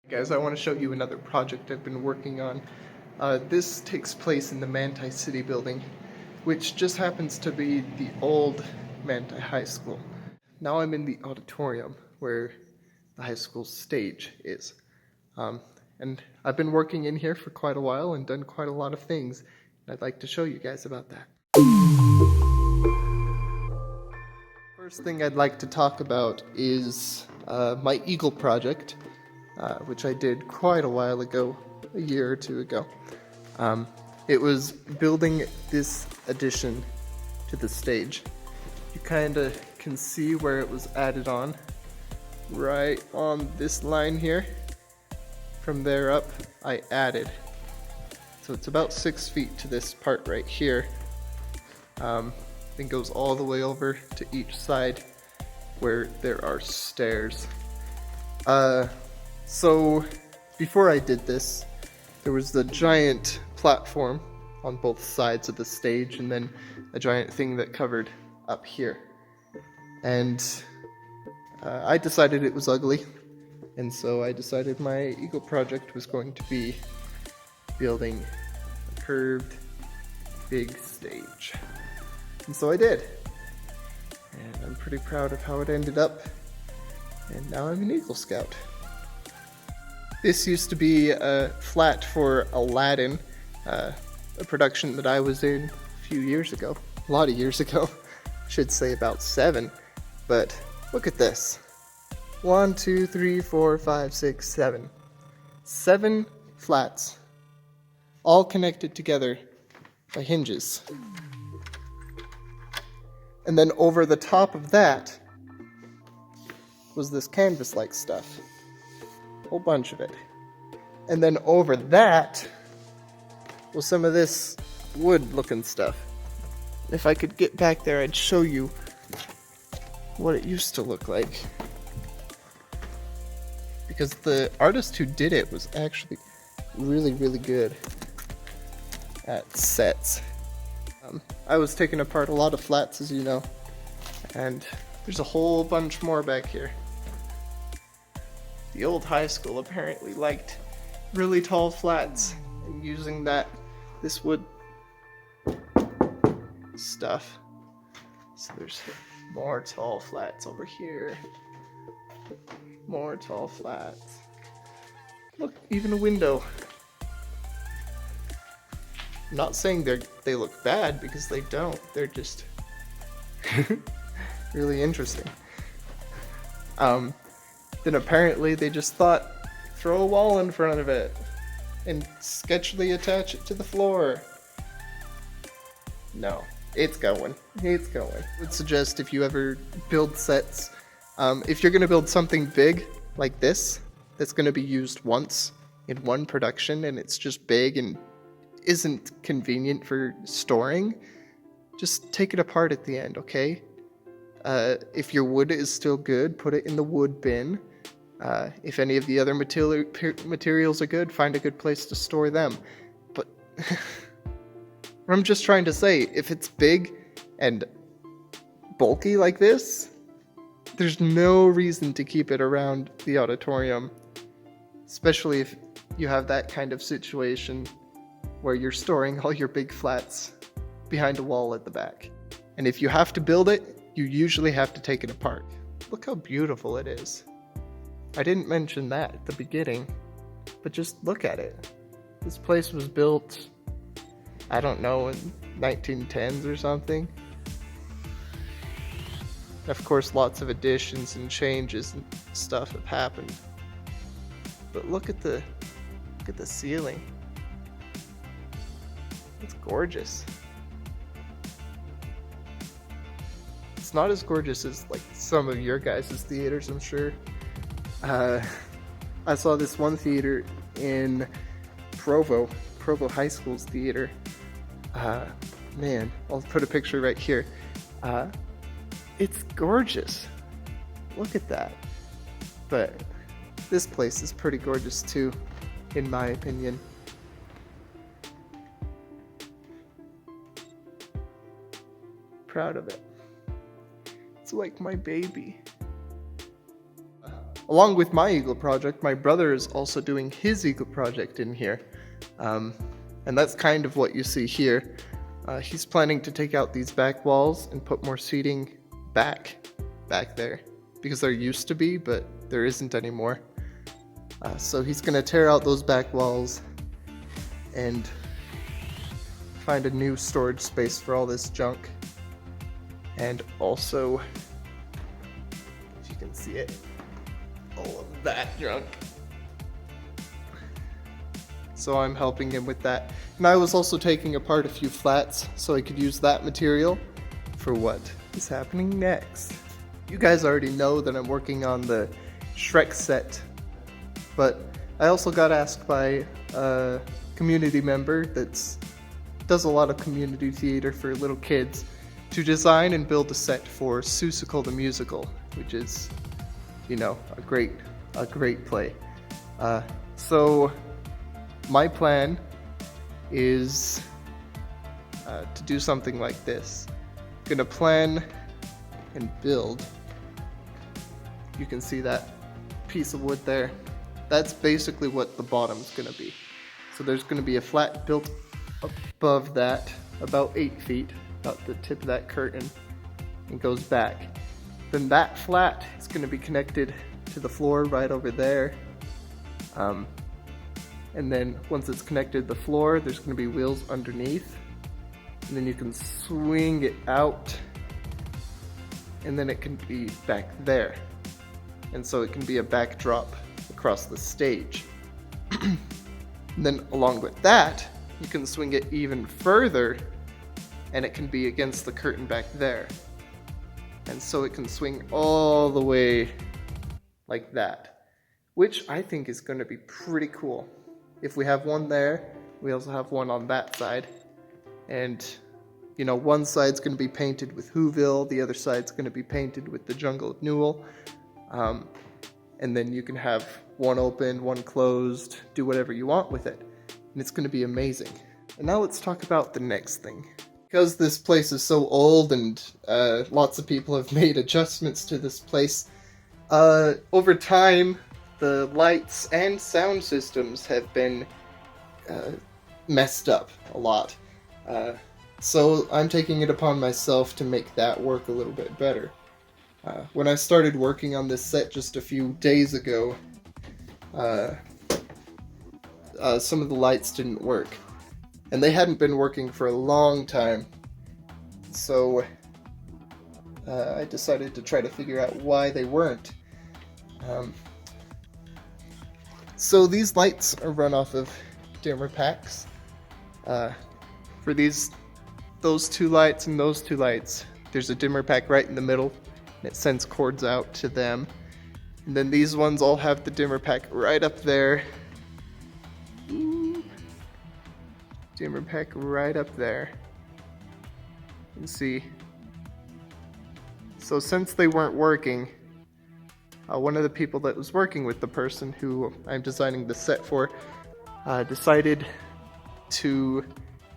Guys, I want to show you another project I've been working on. This takes place in the Manti City building, which just happens to be the old Manti High School. Now I'm in the auditorium where the high school stage is. And I've been working in here for quite a while and done quite a lot of things. I'd like to show you guys about that. First thing I'd like to talk about is my Eagle project. Which I did quite a while ago, a year or two ago. It was building this addition to the stage. You kind of can see where it was added on, right on this line here. From there up, I added. So it's about 6 feet to this part right here. Then goes all the way over to each side where there are stairs. So, before I did this, there was the giant platform on both sides of the stage, and then a giant thing that covered up here. And I decided it was ugly, and so I decided my Eagle project was going to be building a curved, big stage. And so I did. And I'm pretty proud of how it ended up. And now I'm an Eagle Scout. This used to be a flat for Aladdin, a production that I was in a few years ago. A lot of years ago. Should say about 7. But look at this. 1, 2, 3, 4, 5, 6, 7. 7 flats. All connected together by hinges. And then over the top of that was this canvas-like stuff. Whole bunch of it. And then over that was some of this wood looking stuff. If I could get back there, I'd show you what it used to look like. Because the artist who did it was actually really, really good at sets. I was taking apart a lot of flats, as you know, and there's a whole bunch more back here. The old high school apparently liked really tall flats and using this wood stuff. So there's more tall flats over here. More tall flats. Look, even a window. I'm not saying they look bad, because they don't. They're just really interesting. Then apparently they just thought, throw a wall in front of it and sketchily attach it to the floor. No, it's going. It's going. I would suggest, if you ever build sets, if you're going to build something big like this, that's going to be used once in one production, and it's just big and isn't convenient for storing, just take it apart at the end, okay? If your wood is still good, put it in the wood bin. If any of the other materials are good, find a good place to store them. But I'm just trying to say, if it's big and bulky like this, there's no reason to keep it around the auditorium. Especially if you have that kind of situation where you're storing all your big flats behind a wall at the back. And if you have to build it, you usually have to take it apart. Look how beautiful it is. I didn't mention that at the beginning, but just look at it. This place was built, I don't know, in 1910s or something. Of course, lots of additions and changes and stuff have happened. But look at the ceiling. It's gorgeous. It's not as gorgeous as like some of your guys' theaters, I'm sure. I saw this one theater in Provo High School's theater. Man, I'll put a picture right here. It's gorgeous. Look at that. But this place is pretty gorgeous too, in my opinion. Proud of it. It's like my baby. along with my eagle project, my brother is also doing his eagle project in here. And that's kind of what you see here. He's planning to take out these back walls and put more seating back there, because there used to be, but there isn't anymore. So he's gonna tear out those back walls and find a new storage space for all this junk. And also, if you can see it, all of that junk. So I'm helping him with that. And I was also taking apart a few flats so I could use that material for what is happening next. You guys already know that I'm working on the Shrek set, but I also got asked by a community member that does a lot of community theater for little kids to design and build a set for Seussical the Musical, which is, you know, a great play. So my plan is to do something like this. I'm gonna plan and build. You can see that piece of wood there. That's basically what the bottom's gonna be. So there's gonna be a flat built above that, about 8 feet, about the tip of that curtain, and goes back. Then that flat is gonna be connected to the floor right over there. And then once it's connected to the floor, there's gonna be wheels underneath. And then you can swing it out, and then it can be back there. And so it can be a backdrop across the stage. And then along with that, you can swing it even further, and it can be against the curtain back there. And so it can swing all the way like that, which I think is going to be pretty cool. If we have one there, we also have one on that side. And, you know, one side's going to be painted with Whoville, the other side's going to be painted with the Jungle of Newell. And then you can have one open, one closed, do whatever you want with it. And it's going to be amazing. And now let's talk about the next thing. Because this place is so old and lots of people have made adjustments to this place, over time the lights and sound systems have been messed up a lot. So I'm taking it upon myself to make that work a little bit better. When I started working on this set just a few days ago, some of the lights didn't work. And they hadn't been working for a long time. So I decided to try to figure out why they weren't. So these lights are run off of dimmer packs. For those two lights and those two lights, there's a dimmer pack right in the middle, and it sends cords out to them. And then these ones all have the dimmer pack right up there. Ooh. Dimmer pack right up there. You can see. So since they weren't working, one of the people that was working with the person who I'm designing the set for decided to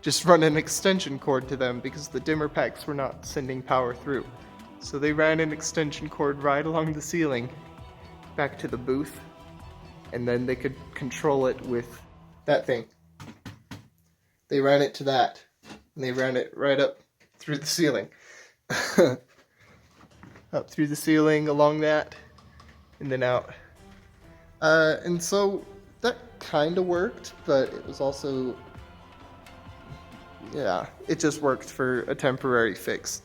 just run an extension cord to them because the dimmer packs were not sending power through. So they ran an extension cord right along the ceiling back to the booth, and then they could control it with that thing. They ran it to that, and they ran it right up through the ceiling. Up through the ceiling, along that, and then out. And so that kind of worked, but it was also, yeah, it just worked for a temporary fix.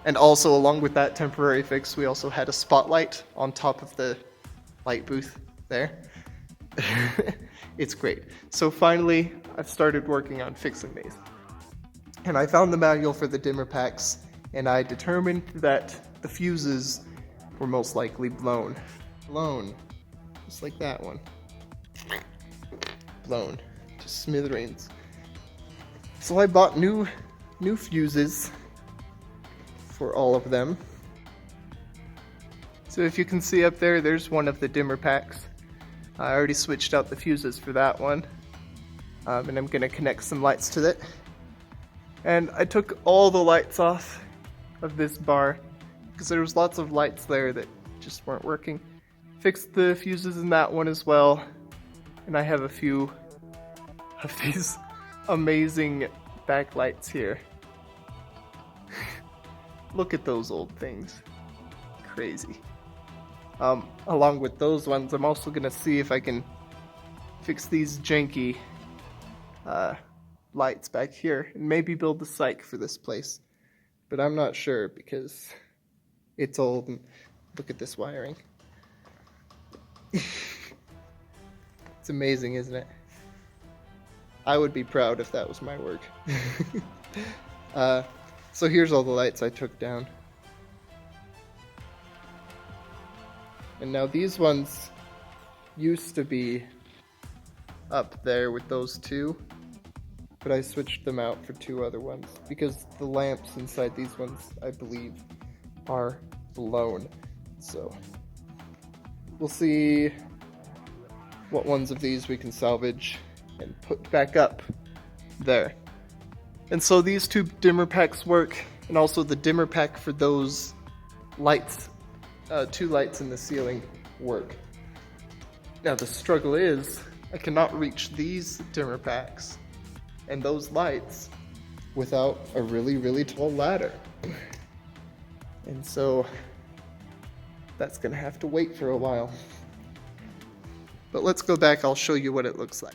And also along with that temporary fix, we also had a spotlight on top of the light booth there. It's great. So finally, I've started working on fixing these. And I found the manual for the dimmer packs, and I determined that the fuses were most likely blown. Blown. Just like that one. Blown to smithereens. So I bought new fuses for all of them. So if you can see up there, there's one of the dimmer packs. I already switched out the fuses for that one. And I'm going to connect some lights to it. And I took all the lights off of this bar because there was lots of lights there that just weren't working. Fixed the fuses in that one as well. And I have a few of these amazing backlights here. Look at those old things. Crazy. Along with those ones, I'm also gonna see if I can fix these janky lights back here and maybe build the psych for this place. But I'm not sure because it's old and look at this wiring. It's amazing, isn't it? I would be proud if that was my work. So here's all the lights I took down. And now these ones used to be up there with those two, but I switched them out for two other ones because the lamps inside these ones, I believe, are blown. So we'll see what ones of these we can salvage and put back up there. And so these two dimmer packs work, and also the dimmer pack for those lights, two lights in the ceiling work. Now the struggle is, I cannot reach these dimmer packs and those lights without a really, really tall ladder. And so that's gonna have to wait for a while. But let's go back, I'll show you what it looks like.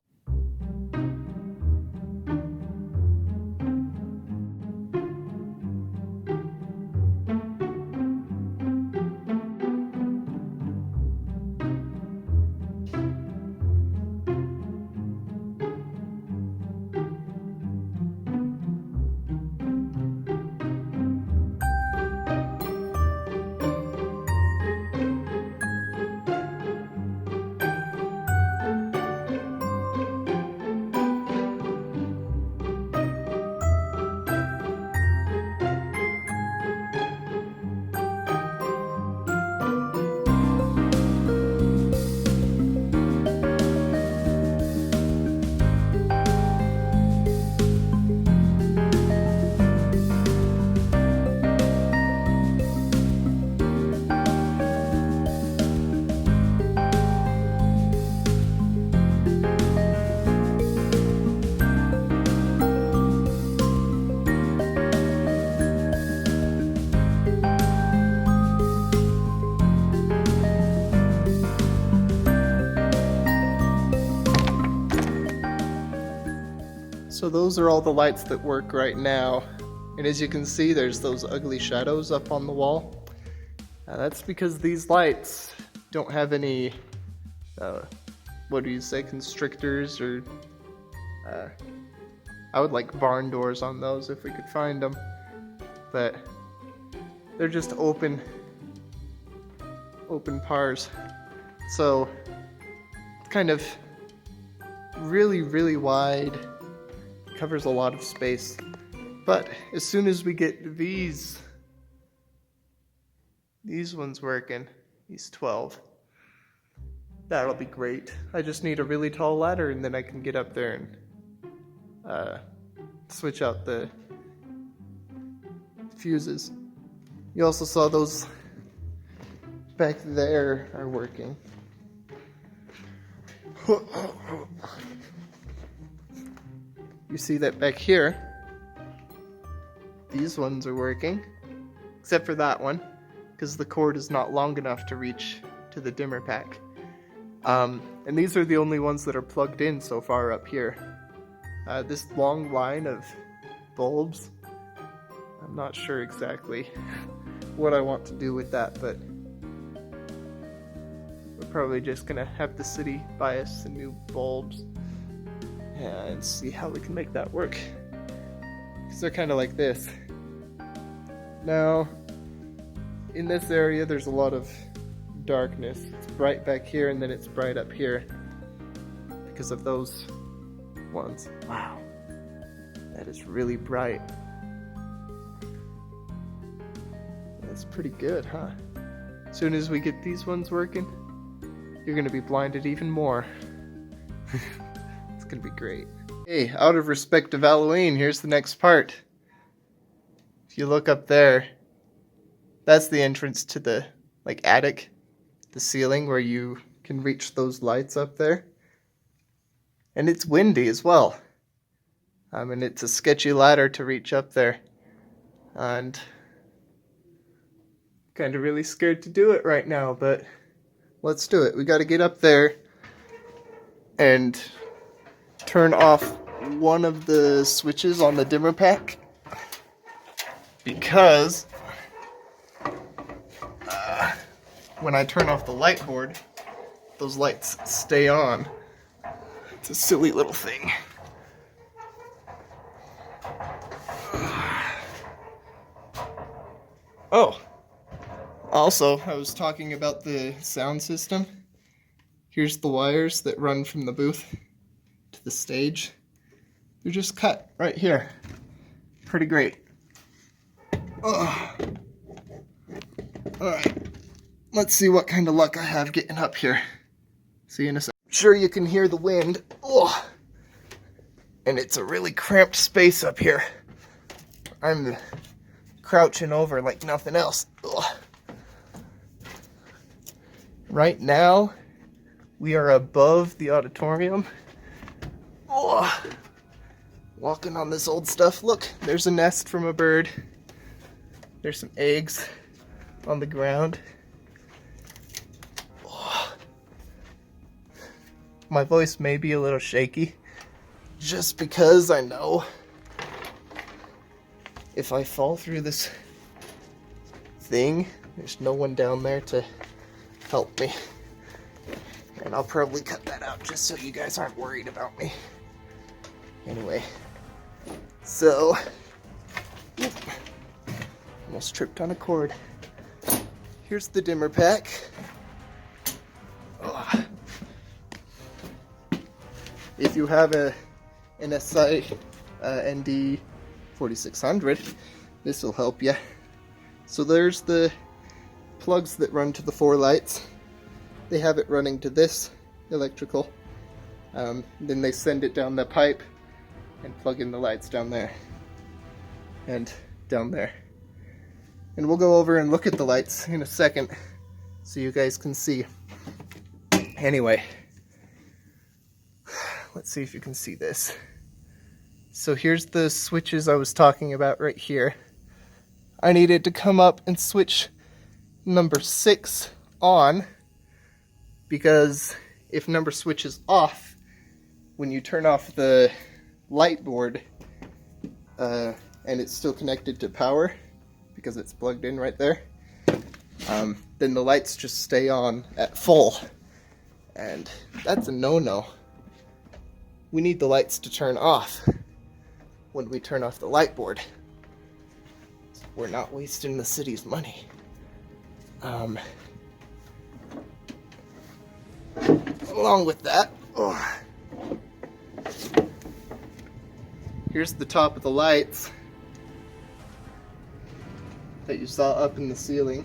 So those are all the lights that work right now. And as you can see, there's those ugly shadows up on the wall. That's because these lights don't have any, what do you say, constrictors or, I would like barn doors on those if we could find them. But they're just open pars. So it's kind of really, really wide. Covers a lot of space, but as soon as we get these ones working, these 12, that'll be great. I just need a really tall ladder and then I can get up there and switch out the fuses. You also saw those back there are working. You see that back here, these ones are working, except for that one, because the cord is not long enough to reach to the dimmer pack. And these are the only ones that are plugged in so far up here. This long line of bulbs, I'm not sure exactly what I want to do with that, but we're probably just gonna have the city buy us some new bulbs and see how we can make that work. Because they're kind of like this. Now, in this area there's a lot of darkness. It's bright back here and then it's bright up here because of those ones. Wow, that is really bright. That's pretty good, huh? As soon as we get these ones working, you're gonna be blinded even more. It's gonna be great. Hey, out of respect of Halloween, here's the next part. If you look up there, that's the entrance to the attic the ceiling where you can reach those lights up there. And it's windy as well. And it's a sketchy ladder to reach up there. And kind of really scared to do it right now, but let's do it. We got to get up there and turn off one of the switches on the dimmer pack, because when I turn off the light board, those lights stay on. It's a silly little thing. Oh, also, I was talking about the sound system. Here's the wires that run from the booth to the stage. They're just cut right here. Pretty great. Alright, let's see what kind of luck I have getting up here. See you in a second. I'm sure you can hear the wind. Oh, and it's a really cramped space up here. I'm crouching over like nothing else. Ugh. Right now, we are above the auditorium. Oh, walking on this old stuff. Look, there's a nest from a bird. There's some eggs on the ground. Oh. My voice may be a little shaky, just because I know if I fall through this thing, there's no one down there to help me. And I'll probably cut that out just so you guys aren't worried about me. Anyway, so almost tripped on a cord. Here's the dimmer pack. Ugh. If you have an SI ND 4600, this will help you. So there's the plugs that run to the 4 lights. They have it running to this electrical. Then they send it down the pipe and plug in the lights down there and down there. And we'll go over and look at the lights in a second so you guys can see. Anyway, let's see if you can see this. So here's the switches I was talking about right here. I needed to come up and switch number 6 on, because if number switch is off, when you turn off the light board and it's still connected to power, because it's plugged in right there, then the lights just stay on at full. And that's a no-no. We need the lights to turn off when we turn off the light board. We're not wasting the city's money. Along with that, here's the top of the lights that you saw up in the ceiling.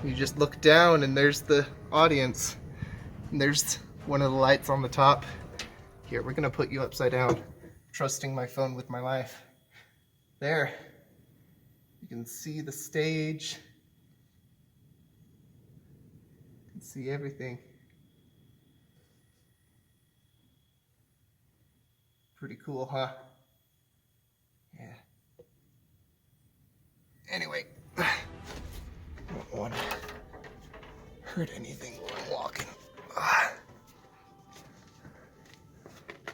You just look down and there's the audience. And there's one of the lights on the top. Here, we're gonna put you upside down, trusting my phone with my life. There. You can see the stage. You can see everything. Pretty cool, huh? Yeah. Anyway, I don't want to hurt anything while I'm walking.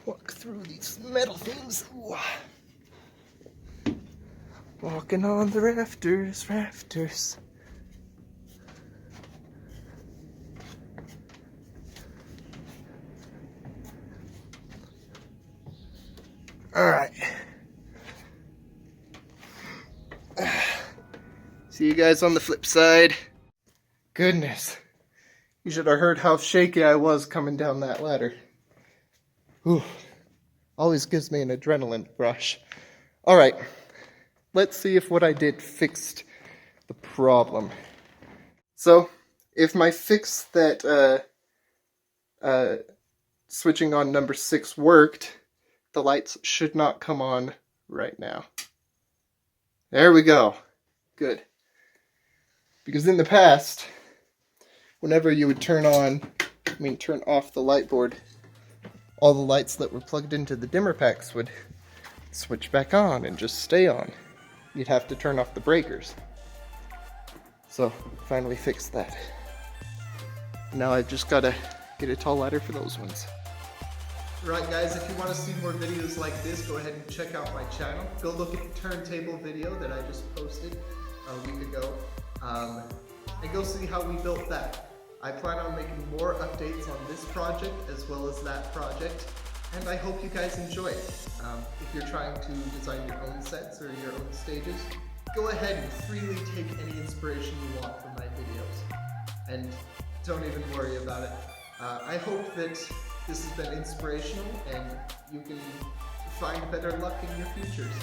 Walk through these metal things. Ooh. Walking on the rafters, rafters. Alright. See you guys on the flip side. Goodness. You should have heard how shaky I was coming down that ladder. Ooh. Always gives me an adrenaline rush. Alright. Let's see if what I did fixed the problem. So, if my fix that switching on number 6 worked, the lights should not come on right now. There we go. Good. Because in the past, whenever you would turn off the light board, all the lights that were plugged into the dimmer packs would switch back on and just stay on. You'd have to turn off the breakers. So, finally fixed that. Now I've just gotta get a tall ladder for those ones. Right guys, if you want to see more videos like this, go ahead and check out my channel. Go look at the turntable video that I just posted a week ago. And go see how we built that. I plan on making more updates on this project as well as that project, and I hope you guys enjoy it. If you're trying to design your own sets or your own stages, go ahead and freely take any inspiration you want from my videos. And don't even worry about it. I hope that this has been inspirational and you can find better luck in your futures.